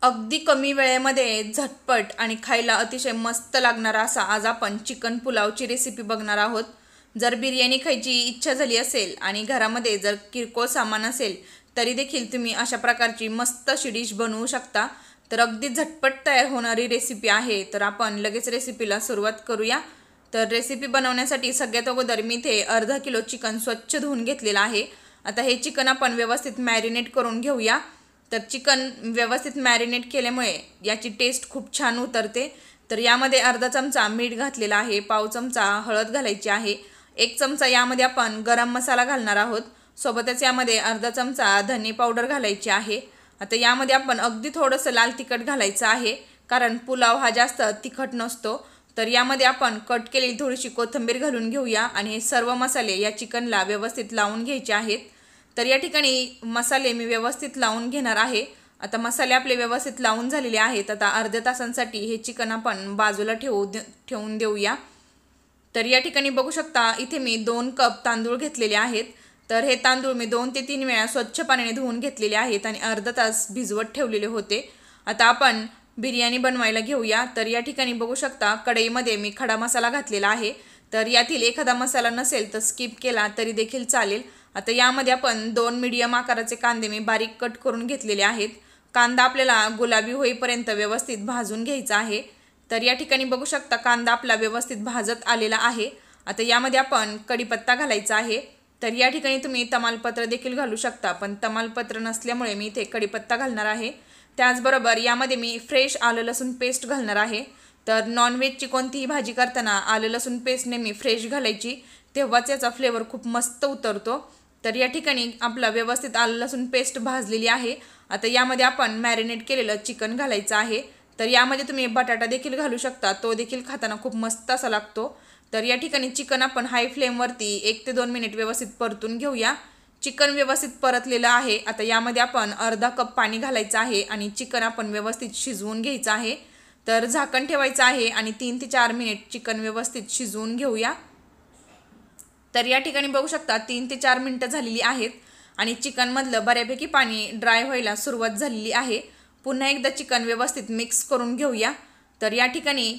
अगदी कमी वेळेमध्ये झटपट आणि खायला अतिशय मस्त लागणारा असा आज आपण चिकन पुलावची रेसिपी बघणार आहोत। जर बिर्याणी खायची इच्छा झाली असेल आणि घरामध्ये जर किरकोळ सामान असेल तरी देखील तुम्ही अशा प्रकारची मस्त अशी डिश बनवू शकता। तर अगदी झटपट तयार होणारी रेसिपी आहे। तर आपण लगेच रेसिपीला सुरुवात करूया। तर रेसिपी बनवण्यासाठी सगळ्यात अगोदर मी इथे अर्धा किलो चिकन स्वच्छ धुवून घेतलेलं आहे। आता हे चिकन आपण व्यवस्थित मॅरिनेट करून घेऊया। तर चिकन व्यवस्थित मॅरिनेट केल्यामुळे याची टेस्ट खूप छान उतरते। तर यामध्ये अर्धा चमचा मीठ घातलेला आहे, पाव चमचा हळद घालायची आहे, 1 चमचा यामध्ये आपण गरम मसाला घालणार आहोत, सोबतच यामध्ये अर्धा चमचा धने पावडर घालायची आहे। आता यामध्ये आपण अगदी थोडंसं लाल तिखट घालायचं आहे, कारण पुलाव हा जास्त तिखट नसतो। तर यामध्ये आपण कट केलेली थोडीशी कोथिंबीर घालून घेऊया आणि हे सर्व मसाले या चिकनला व्यवस्थित लावून घ्यायचे आहेत। तर या ठिकाणी मसाले मी व्यवस्थित लावून घेणार आहे। आता मसाले आपले व्यवस्थित लावून झालेले आहेत। आता अर्ध्या तासांसाठी हे चिकन आपण बाजूला ठेवून देऊया। तर या ठिकाणी बघू शकता इथे मी 2 कप तांदूळ घेतलेले आहेत। तर हे तांदूळ मी 2 ते 3 वेळा स्वच्छ पाण्याने धुवून घेतलेले आहेत आणि अर्धा तास भिजवत ठेवलेले होते। आता आपण बिर्याणी बनवायला घेऊया। तर या ठिकाणी बघू शकता कढईमध्ये मी खडा मसाला घातलेला आहे। तर यातील एखादा मसाला नसेल तर स्किप केला तरी देखील चालेल। आता यामध्ये आपण 2 मीडियम आकाराचे कांदे मी बारीक कट करून घेतलेले आहेत। कांदा आपल्याला गुलाबी होईपर्यंत व्यवस्थित भाजून घ्यायचा आहे। तर या ठिकाणी बघू शकता कांदा आपला व्यवस्थित भाजत आलेला आहे। आता यामध्ये आपण कढीपत्ता घालायचा आहे। तर या ठिकाणी तुम्ही तमालपत्र देखील घालू शकता, पण तमालपत्र नसल्यामुळे मी इथे कढीपत्ता घालणार आहे। त्याचबरोबर यामध्ये मी फ्रेश आलं लसूण पेस्ट घालणार आहे। तर नॉनव्हेजची कोणतीही भाजी करताना आलं लसूण पेस्ट नेहमी फ्रेश घालायची, तेव्हाच याचा फ्लेवर खूप मस्त उतरतो। तर या ठिकाणी आपला व्यवस्थित आलं लसूण पेस्ट भाजलेली आहे। आता यामध्ये आपण मॅरिनेट केलेलं चिकन घालायचं आहे। तर यामध्ये तुम्ही बटाटा देखील घालू शकता, तो देखील खाताना खूप मस्त असा लागतो। तर या ठिकाणी चिकन आपण हाय फ्लेमवरती 1 ते 2 मिनिट व्यवस्थित परतून घेऊया। चिकन व्यवस्थित परतलेलं आहे। आता यामध्ये आपण अर्धा कप पाणी घालायचं आहे आणि चिकन आपण व्यवस्थित शिजवून घ्यायचं आहे। तर झाकण ठेवायचं आहे आणि 3 ते 4 मिनिट चिकन व्यवस्थित शिजवून घेऊया। तर या ठिकाणी बघू शकता 3 ते 4 मिनिटं झालेली आहेत आणि चिकनमधलं बऱ्यापैकी पाणी ड्राय व्हायला सुरुवात झालेली आहे। पुन्हा एकदा चिकन व्यवस्थित मिक्स करून घेऊया। तर या ठिकाणी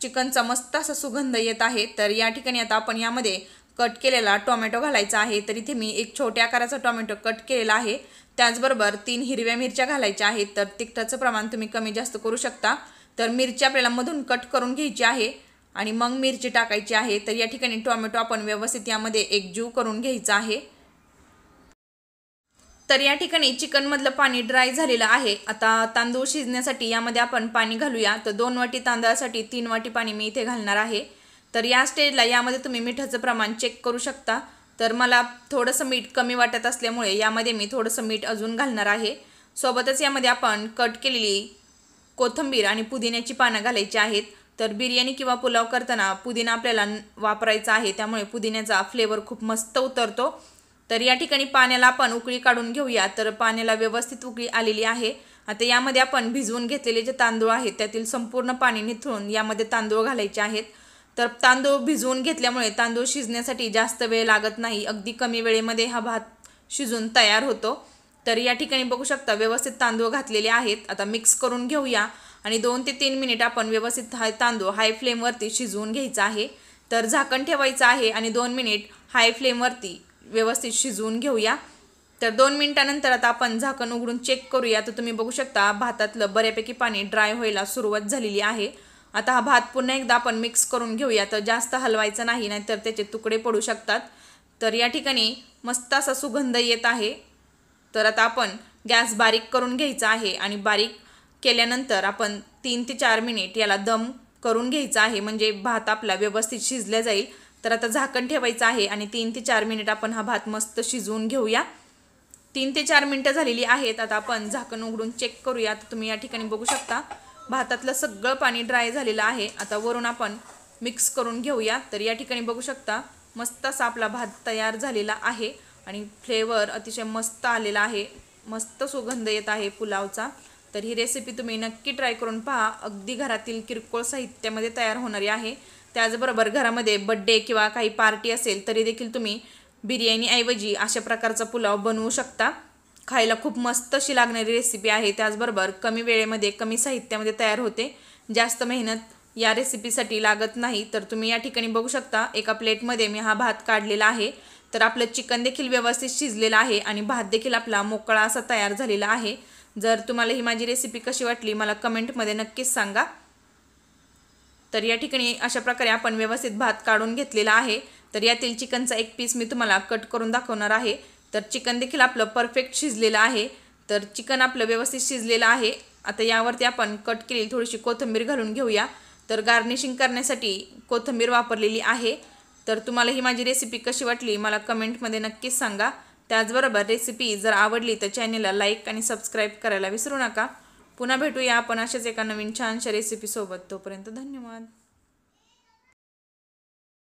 चिकनचा मस्त असा सुगंध येत आहे। तर या ठिकाणी आता आपण यामध्ये कट केलेला टोमॅटो घालायचा आहे। तर इथे मी 1 छोट्या आकाराचा टोमॅटो कट केलेला आहे। त्याचबरोबर 3 हिरव्या मिरच्या घालायच्या आहेत। तर तिखटाचं प्रमाण तुम्ही कमी जास्त करू शकता। तर मिरची आपल्याला मधून कट करून घ्यायची आहे आणि मग मिरची टाकायची आहे। तर या ठिकाणी टोमॅटो आपण व्यवस्थित यामध्ये एकजीव करून घ्यायचा आहे। तर या ठिकाणी चिकनमधलं पाणी ड्राय झालेलं आहे। आता तांदूळ शिजण्यासाठी यामध्ये आपण पाणी घालूया। तर 2 वाटी तांदळासाठी 3 वाटी पाणी मी इथे घालणार आहे। तर या स्टेजला यामध्ये तुम्ही मिठाचं प्रमाण चेक करू शकता। तर मला थोडंसं मीठ कमी वाटत असल्यामुळे यामध्ये मी थोडंसं मीठ अजून घालणार आहे। सोबतच यामध्ये आपण कट केलेली कोथिंबीर आणि पुदिन्याची पानं घालायची आहेत। तर बिर्याणी किंवा पुलाव करताना पुदिना आपल्याला वापरायचा आहे, त्यामुळे पुदिन्याचा फ्लेवर खूप मस्त उतरतो। तर या ठिकाणी पाण्याला आपण उकळी काढून घेऊया। तर पाण्याला व्यवस्थित उकळी आलेली आहे। आता यामध्ये आपण भिजवून घेतलेले जे तांदूळ आहेत त्यातील संपूर्ण पाणी निथळून यामध्ये तांदूळ घालायचे आहेत। तर तांदूळ भिजवून घेतल्यामुळे तांदूळ शिजण्यासाठी जास्त वेळ लागत नाही, अगदी कमी वेळेमध्ये हा भात शिजून तयार होतो। तर या ठिकाणी बघू शकता व्यवस्थित तांदूळ घातलेले आहेत। आता मिक्स करून घेऊया आणि 2 ते 3 मिनिट आपण व्यवस्थित तांदूळ हाय फ्लेमवरती शिजवून घ्यायचा आहे। तर झाकण ठेवायचं आहे आणि 2 मिनिट हाय फ्लेमवरती व्यवस्थित शिजवून घेऊया। तर 2 मिनिटानंतर आता आपण झाकण उघडून चेक करूया। तर तुम्ही बघू शकता भातातलं बऱ्यापैकी पाणी ड्राय व्हायला सुरुवात झालेली आहे। आता हा भात पुन्हा एकदा आपण मिक्स करून घेऊया। तर जास्त हलवायचं नाही, नाहीतर त्याचे तुकडे पडू शकतात। तर या ठिकाणी मस्त असा सुगंध येत आहे। तर आता आपण गॅस बारीक करून घ्यायचा आहे आणि बारीक केल्यानंतर आपण 3 ते 4 मिनिट याला दम करून घ्यायचा आहे, म्हणजे भात आपला व्यवस्थित शिजला जाईल। तर आता झाकण ठेवायचं आहे आणि 3 ते 4 मिनिट आपण हा भात मस्त शिजवून घेऊया। 3 ते 4 मिनिटं झालेली आहेत। आता आपण झाकण उघडून चेक करूया। तर तुम्ही या ठिकाणी बघू शकता भातातलं सगळं पाणी ड्राय झालेलं आहे। आता वरून आपण मिक्स करून घेऊया। तर या ठिकाणी बघू शकता मस्त असा आपला भात तयार झालेला आहे आणि फ्लेवर अतिशय मस्त आलेला आहे, मस्त सुगंध येत आहे पुलावचा। तर ही रेसिपी तुम्ही नक्की ट्राय करून पहा। अगदी घरातील किरकोळ साहित्यामध्ये तयार होणारी आहे। त्याचबरोबर घरामध्ये बर्थडे किंवा काही पार्टी असेल तरी देखील तुम्ही बिर्याणीऐवजी अशा प्रकारचा पुलाव बनवू शकता। खायला खूप मस्त अशी लागणारी रेसिपी आहे। त्याचबरोबर कमी वेळेमध्ये कमी साहित्यामध्ये तयार होते। जास्त मेहनत या रेसिपीसाठी लागत नाही। तर तुम्ही या ठिकाणी बघू शकता एका प्लेटमध्ये मी हा भात काढलेला आहे। तर आपलं चिकन देखील व्यवस्थित शिजलेलं आहे आणि भात देखील आपला मोकळा असा तयार झालेला आहे। जर तुम्हाला ही माझी रेसिपी कशी वाटली मला कमेंटमध्ये नक्कीच सांगा। तर या ठिकाणी अशा प्रकारे आपण व्यवस्थित भात काढून घेतलेला आहे। तर यातील चिकनचा एक पीस मी तुम्हाला कट करून दाखवणार आहे। तर चिकन देखील आपलं परफेक्ट शिजलेलं आहे। तर चिकन आपलं व्यवस्थित शिजलेलं आहे। आता यावरती आपण कट केलेली थोडीशी कोथिंबीर घालून घेऊया। तर गार्निशिंग करण्यासाठी कोथिंबीर वापरलेली आहे। तर तुम्हाला ही माझी रेसिपी कशी वाटली मला कमेंटमध्ये नक्कीच सांगा। त्याचबरोबर रेसिपी जर आवडली तर चॅनलला लाईक आणि सबस्क्राईब करायला विसरू नका। पुन्हा भेटूया आपण अशाच एका नवीन छानशा रेसिपी सोबत। तोपर्यंत धन्यवाद।